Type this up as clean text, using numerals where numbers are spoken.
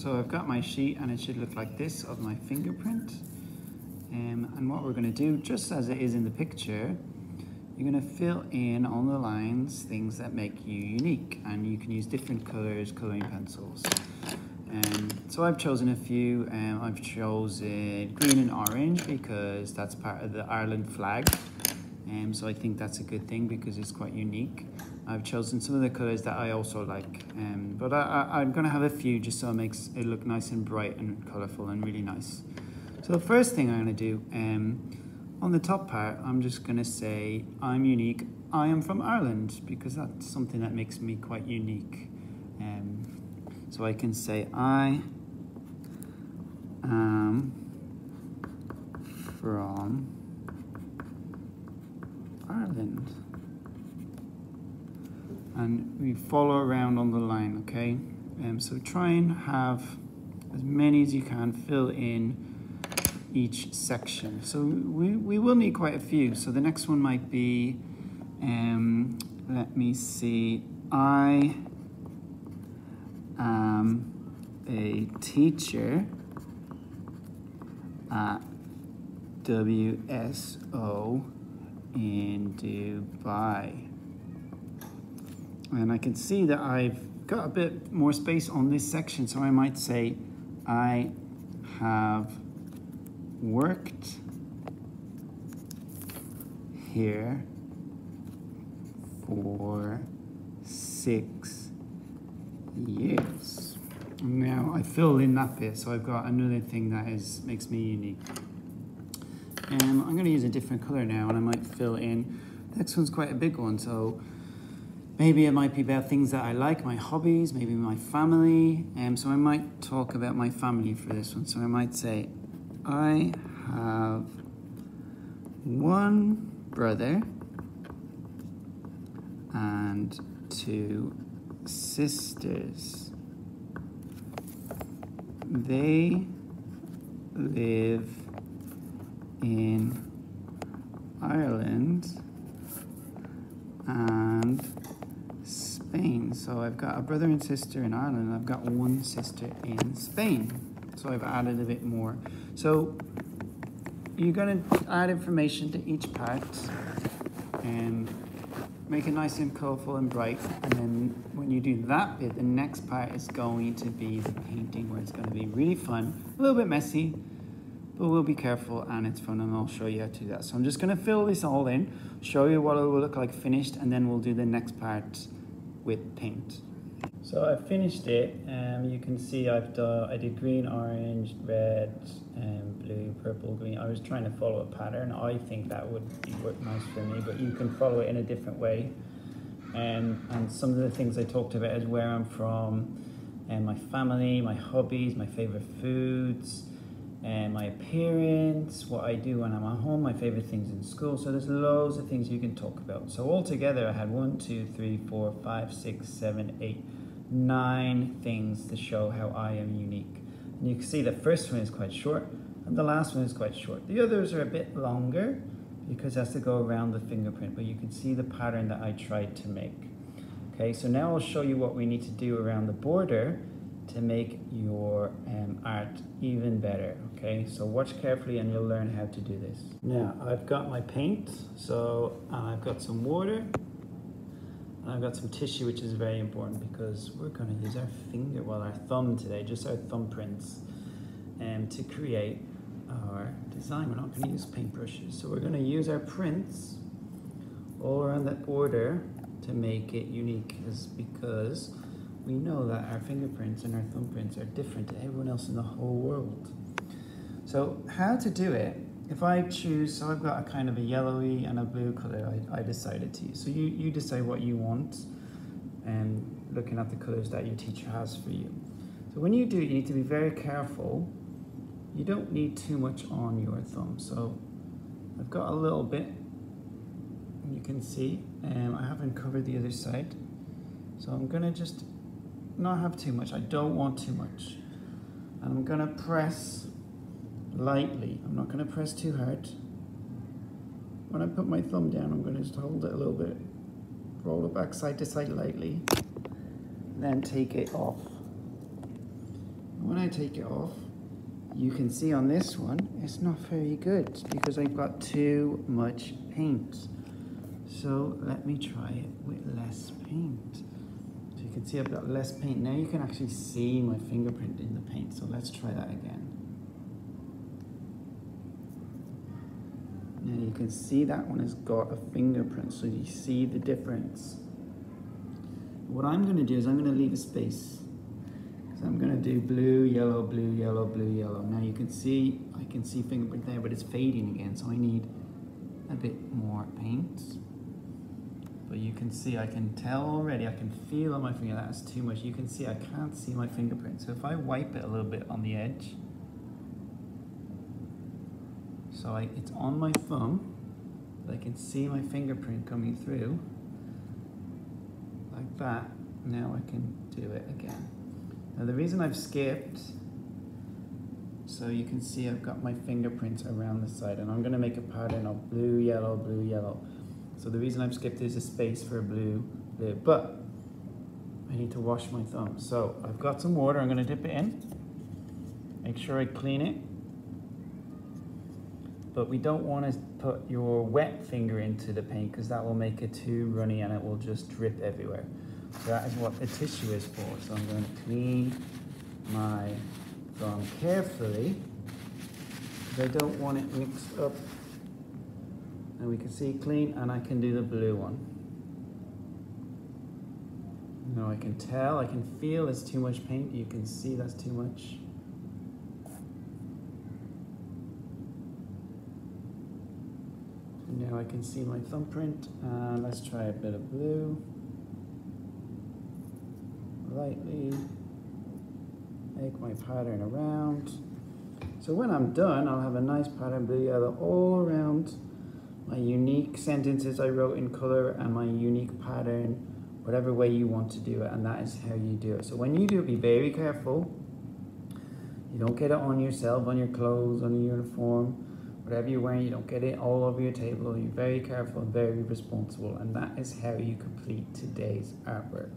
So I've got my sheet and it should look like this of my fingerprint. And what we're going to do, just as it is in the picture, you're going to fill in on the lines things that make you unique, and you can use different colors, coloring pencils. So I've chosen a few. I've chosen green and orange because that's part of the Ireland flag. So I think that's a good thing because it's quite unique. I've chosen some of the colors that I also like, but I'm going to have a few just so it makes it look nice and bright and colorful and really nice. So the first thing I'm going to do, on the top part, I'm just going to say I'm unique. I am from Ireland because that's something that makes me quite unique. So I can say I am from Ireland. And we follow around on the line, okay? So try and have as many as you can, fill in each section. So we will need quite a few. So the next one might be, let me see, I am a teacher at WSO in Dubai. And I can see that I've got a bit more space on this section, so I might say I have worked here for 6 years. Now I fill in that bit, so I've got another thing that makes me unique. I'm going to use a different color now, and I might fill in. The next one's quite a big one, so maybe it might be about things that I like, my hobbies, maybe my family. So I might talk about my family for this one. So I might say, I have one brother and 2 sisters. They live in Ireland and Spain. So I've got a brother and sister in Ireland, and I've got one sister in Spain. So I've added a bit more. So you're going to add information to each part and make it nice and colorful and bright. And then when you do that bit, the next part is going to be the painting, where it's going to be really fun, a little bit messy, but we'll be careful and it's fun, and I'll show you how to do that. So I'm just going to fill this all in, show you what it will look like finished, and then we'll do the next part with paint. So I've finished it. You can see I did green, orange, red, blue, purple, green. I was trying to follow a pattern. I think that would work nice for me, but you can follow it in a different way. And some of the things I talked about is where I'm from, and my family, my hobbies, my favorite foods, and my appearance, what I do when I'm at home, my favorite things in school. So there's loads of things you can talk about. So altogether I had 1, 2, 3, 4, 5, 6, 7, 8, 9 things to show how I am unique. And you can see the first one is quite short and the last one is quite short. The others are a bit longer because it has to go around the fingerprint, but you can see the pattern that I tried to make. Okay, so now I'll show you what we need to do around the border to make your art even better. Okay, so watch carefully and you'll learn how to do this. Now I've got my paint, so I've got some water, and I've got some tissue, which is very important because we're going to use our finger, well, our thumb today, just our thumbprints, to create our design. We're not going to use paintbrushes, so we're going to use our prints all around that border to make it unique, because we know that our fingerprints and our thumbprints are different to everyone else in the whole world. So how to do it, if I choose, so I've got a kind of a yellowy and a blue color I decided to use. So you decide what you want, and looking at the colors that your teacher has for you. So when you do it, you need to be very careful. You don't need too much on your thumb. So I've got a little bit, you can see, I haven't covered the other side. So I'm gonna just not have too much. I don't want too much. And I'm gonna press lightly. I'm not gonna press too hard. When I put my thumb down, I'm gonna just hold it a little bit, roll it back side to side lightly, and then take it off. And when I take it off, you can see on this one, it's not very good because I've got too much paint. So let me try it with less paint. So you can see I've got less paint. Now you can actually see my fingerprint in the paint. So let's try that again. Now you can see that one has got a fingerprint. So you see the difference. What I'm going to do is I'm going to leave a space. So I'm going to do blue, yellow, blue, yellow, blue, yellow. Now you can see, I can see fingerprint there, but it's fading again. So I need a bit more paint. But you can see, I can tell already, I can feel on my finger that's too much. You can see I can't see my fingerprint. So if I wipe it a little bit on the edge, so it's on my thumb, but I can see my fingerprint coming through, like that. Now I can do it again. Now the reason I've skipped, so you can see I've got my fingerprints around the side, and I'm gonna make a pattern of blue, yellow, blue, yellow. So the reason I've skipped is a space for blue, blue, but I need to wash my thumb. So I've got some water, I'm gonna dip it in. Make sure I clean it. But we don't wanna put your wet finger into the paint because that will make it too runny and it will just drip everywhere. So that is what the tissue is for. So I'm gonna clean my thumb carefully because I don't want it mixed up. And we can see clean, and I can do the blue one. Now I can tell, I can feel there's too much paint. You can see that's too much. Now I can see my thumbprint. Let's try a bit of blue. Lightly make my pattern around. So when I'm done, I'll have a nice pattern, blue, yellow, all around my unique sentences I wrote in color and my unique pattern, whatever way you want to do it, and that is how you do it. So when you do it, be very careful. You don't get it on yourself, on your clothes, on your uniform, whatever you're wearing, you don't get it all over your table. You're very careful and very responsible, and that is how you complete today's artwork.